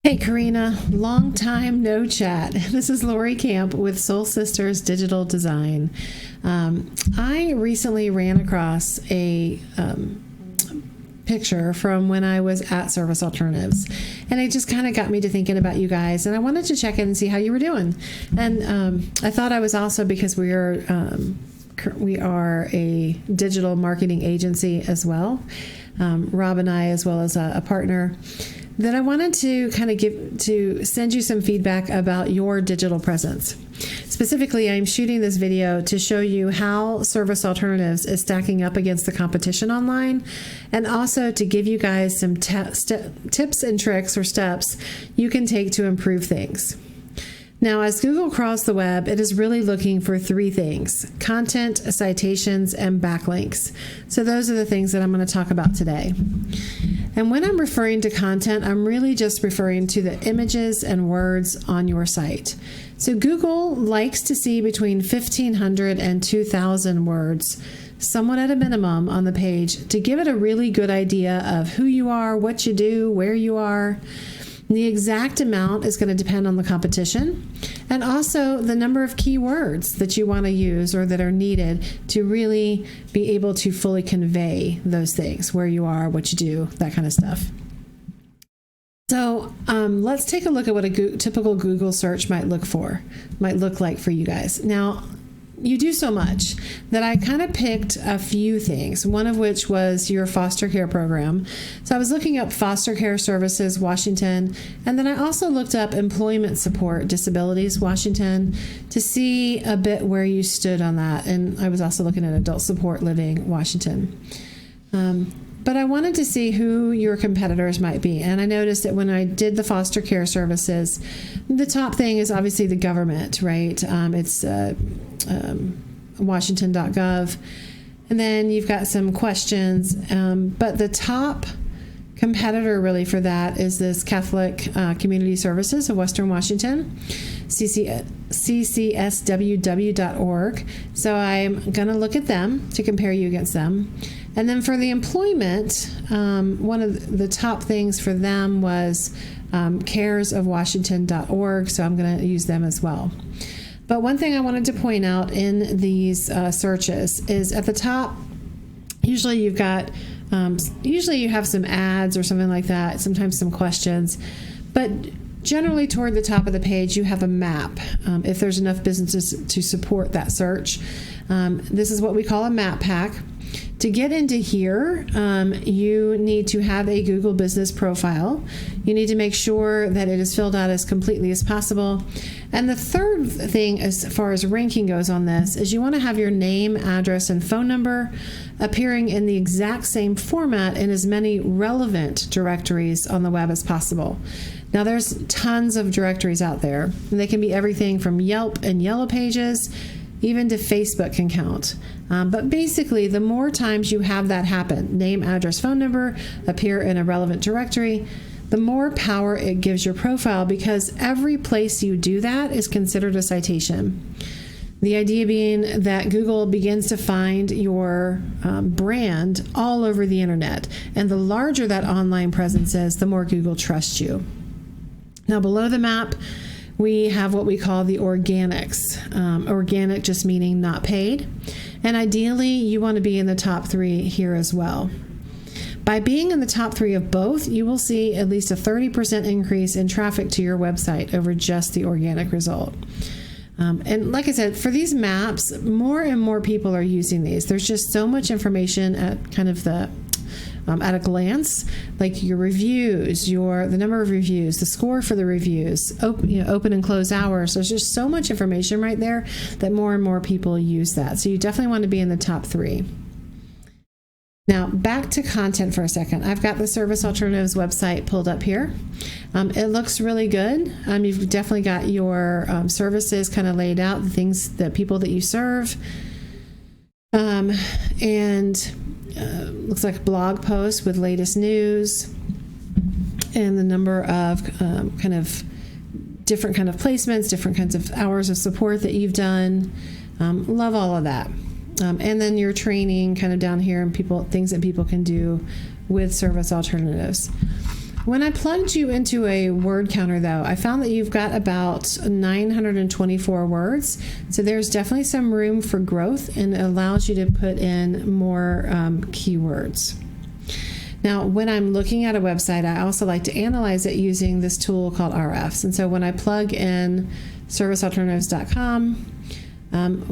Hey Karina, long time no chat. This is Lori Camp with Soul Sisters Digital Design. I recently ran across a picture from when I was at Service Alternatives, and it just kind of got me to thinking about you guys, and I wanted to check in and see how you were doing. And I thought I was also, because we are a digital marketing agency as well, Rob and I, as well as a partner, that I wanted to send you some feedback about your digital presence. Specifically, I'm shooting this video to show you how Service Alternatives is stacking up against the competition online, and also to give you guys some tips and tricks or steps you can take to improve things. Now, as Google crawls the web, it is really looking for three things: content, citations, and backlinks. So those are the things that I'm going to talk about today. And when I'm referring to content, I'm really just referring to the images and words on your site. So Google likes to see between 1,500 and 2,000 words, somewhat at a minimum, on the page to give it a really good idea of who you are, what you do, where you are. The exact amount is going to depend on the competition, and also the number of keywords that you want to use or that are needed to really be able to fully convey those things: where you are, what you do, that kind of stuff. So let's take a look at what a typical Google search might look like for you guys. Now, you do so much that I kind of picked a few things, one of which was your foster care program. So I was looking up foster care services, Washington, and then I also looked up employment support, disabilities, Washington, to see a bit where you stood on that. And I was also looking at adult support living, Washington. But I wanted to see who your competitors might be. And I noticed that when I did the foster care services, the top thing is obviously the government, right? It's Washington.gov. And then you've got some questions. But the top competitor really for that is this Catholic Community Services of Western Washington, ccsww.org. So I'm going to look at them to compare you against them. And then for the employment, one of the top things for them was caresofwashington.org, so I'm going to use them as well. But one thing I wanted to point out in these searches is at the top, usually you have some ads or something like that, sometimes some questions, but generally toward the top of the page, you have a map, if there's enough businesses to support that search. This is what we call a map pack. To get into here, you need to have a Google business profile. You need to make sure that it is filled out as completely as possible. And the third thing, as far as ranking goes on this, is you want to have your name, address, and phone number appearing in the exact same format in as many relevant directories on the web as possible. Now, there's tons of directories out there, and they can be everything from Yelp and Yellow Pages, even to Facebook can count. But basically, the more times you have that happen, name, address, phone number, appear in a relevant directory, the more power it gives your profile, because every place you do that is considered a citation. The idea being that Google begins to find your brand all over the internet. And the larger that online presence is, the more Google trusts you. Now, below the map, we have what we call the organics. Organic just meaning not paid. And ideally, you want to be in the top 3 here as well. By being in the top 3 of both, you will see at least a 30% increase in traffic to your website over just the organic result. And like I said, for these maps, more and more people are using these. There's just so much information at kind of the at a glance, like your reviews, the number of reviews, the score for the reviews, open and close hours. There's just so much information right there that more and more people use that. So you definitely want to be in the top 3. Now, back to content for a second. I've got the Service Alternatives website pulled up here. It looks really good. You've definitely got your services kind of laid out, the people that you serve. Looks like blog posts with latest news and the number of different kind of placements, different kinds of hours of support that you've done. Love all of that. And then your training kind of down here and things that people can do with Service Alternatives. When I plugged you into a word counter, though, I found that you've got about 924 words. So there's definitely some room for growth, and it allows you to put in more keywords. Now, when I'm looking at a website, I also like to analyze it using this tool called RFs. And so when I plug in servicealternatives.com,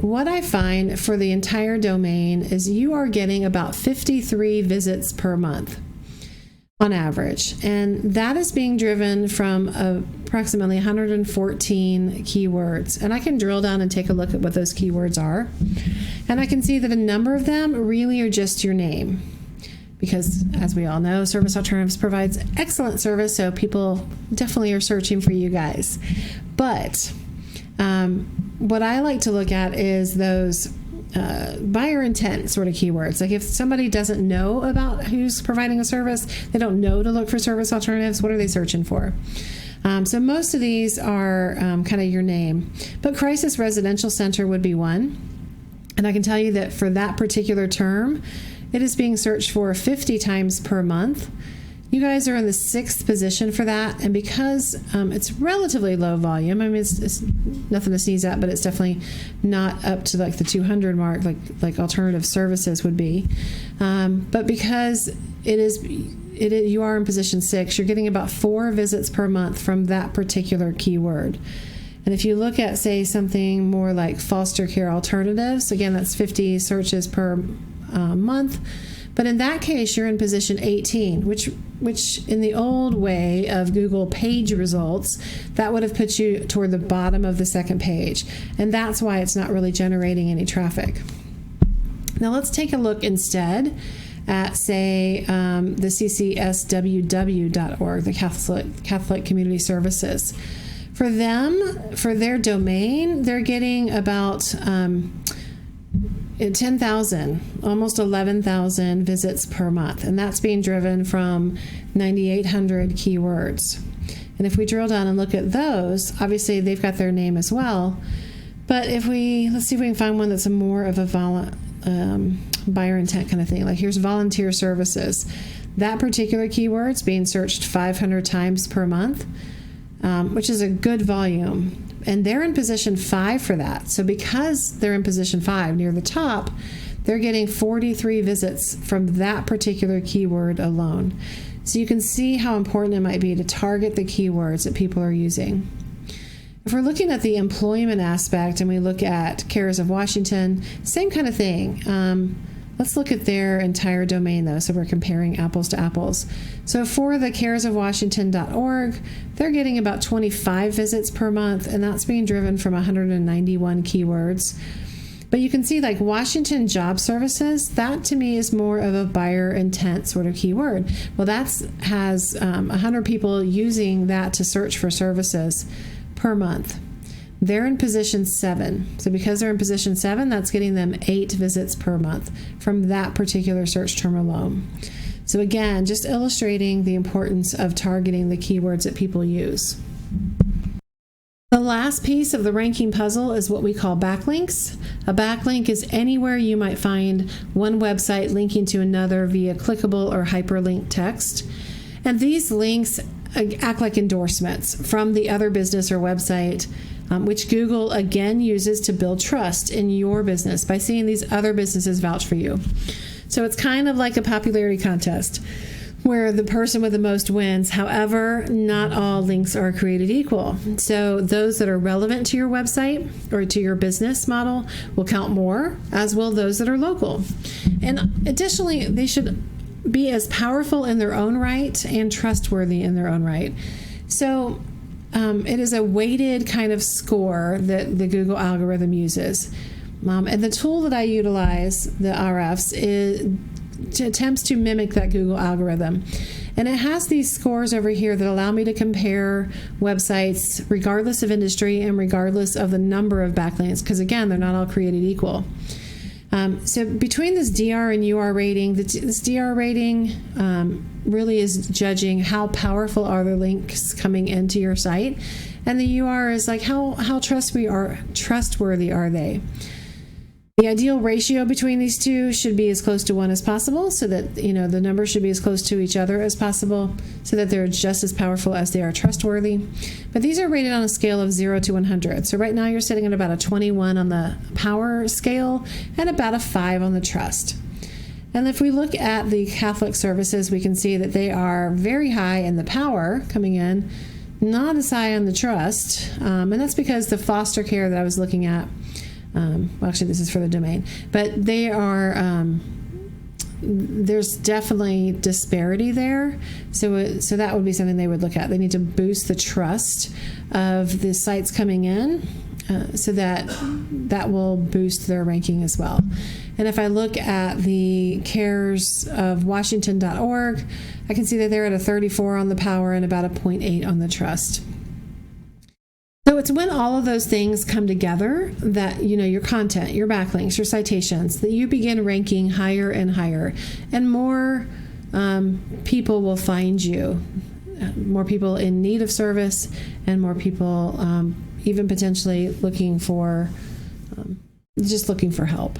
what I find for the entire domain is you are getting about 53 visits per month on average. And that is being driven from approximately 114 keywords. And I can drill down and take a look at what those keywords are. And I can see that a number of them really are just your name. Because, as we all know, Service Alternatives provides excellent service, so people definitely are searching for you guys. But what I like to look at is those buyer intent sort of keywords. Like if somebody doesn't know about who's providing a service, they don't know to look for Service Alternatives, what are they searching for? So most of these are kind of your name. But Crisis Residential Center would be one. And I can tell you that for that particular term, it is being searched for 50 times per month. You guys are in the 6th position for that, and because it's relatively low volume, I mean, it's nothing to sneeze at, but it's definitely not up to like the 200 mark like alternative services would be. But because you are in position 6, you're getting about 4 visits per month from that particular keyword. And if you look at, say, something more like foster care alternatives, again, that's 50 searches per month. But in that case, you're in position 18, which in the old way of Google page results, that would have put you toward the bottom of the 2nd page. And that's why it's not really generating any traffic. Now let's take a look instead at, say, the ccsww.org, the Catholic Community Services. For them, for their domain, they're getting about 10,000, almost 11,000 visits per month. And that's being driven from 9,800 keywords. And if we drill down and look at those, obviously they've got their name as well. But let's see if we can find one that's more of a buyer intent kind of thing. Like here's volunteer services. That particular keyword's being searched 500 times per month, which is a good volume. And they're in position 5 for that. So because they're in position 5 near the top, they're getting 43 visits from that particular keyword alone. So you can see how important it might be to target the keywords that people are using. If we're looking at the employment aspect and we look at Cares of Washington, same kind of thing. Let's look at their entire domain, though, so we're comparing apples to apples. So for the caresofwashington.org, they're getting about 25 visits per month, and that's being driven from 191 keywords. But you can see, like Washington Job Services, that to me is more of a buyer intent sort of keyword. Well, that has 100 people using that to search for services per month. They're in position 7. So because they're in position 7, that's getting them 8 visits per month from that particular search term alone. So again, just illustrating the importance of targeting the keywords that people use. The last piece of the ranking puzzle is what we call backlinks. A backlink is anywhere you might find one website linking to another via clickable or hyperlink text. And these links act like endorsements from the other business or website, which Google again uses to build trust in your business by seeing these other businesses vouch for you. So it's kind of like a popularity contest where the person with the most wins. However, not all links are created equal. So those that are relevant to your website or to your business model will count more, as will those that are local. And additionally, they should be as powerful in their own right and trustworthy in their own right. So it is a weighted kind of score that the Google algorithm uses. And the tool that I utilize, the RFs, attempts to mimic that Google algorithm. And it has these scores over here that allow me to compare websites regardless of industry and regardless of the number of backlinks, because again, they're not all created equal. So between this DR and UR rating, this DR rating really is judging how powerful are the links coming into your site, and the UR is like how trustworthy are they. The ideal ratio between these two should be as close to 1 as possible, so that the numbers should be as close to each other as possible, so that they're just as powerful as they are trustworthy. But these are rated on a scale of 0 to 100. So right now you're sitting at about a 21 on the power scale and about a 5 on the trust. And if we look at the Catholic services, we can see that they are very high in the power coming in, not as high on the trust. And that's because the foster care that I was looking at, well, actually, this is for the domain, but they are, there's definitely disparity there. So that would be something they would look at. They need to boost the trust of the sites coming in, so that will boost their ranking as well. And if I look at the cares of Washington.org, I can see that they're at a 34 on the power and about a 0.8 on the trust. So it's when all of those things come together that, your content, your backlinks, your citations, that you begin ranking higher and higher, and more people will find you, more people in need of service, and more people even potentially looking for help.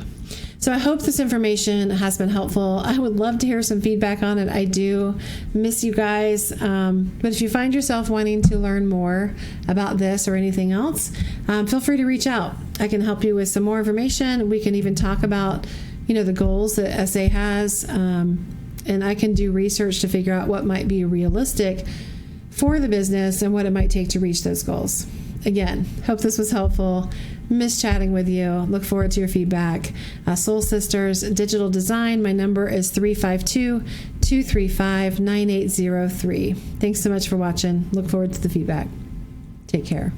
So I hope this information has been helpful. I would love to hear some feedback on it. I do miss you guys. But if you find yourself wanting to learn more about this or anything else, feel free to reach out. I can help you with some more information. We can even talk about, the goals that SA has. And I can do research to figure out what might be realistic for the business and what it might take to reach those goals. Again, hope this was helpful. Miss chatting with you. Look forward to your feedback. Soul Sisters Digital Design. My number is 352-235-9803. Thanks so much for watching. Look forward to the feedback. Take care.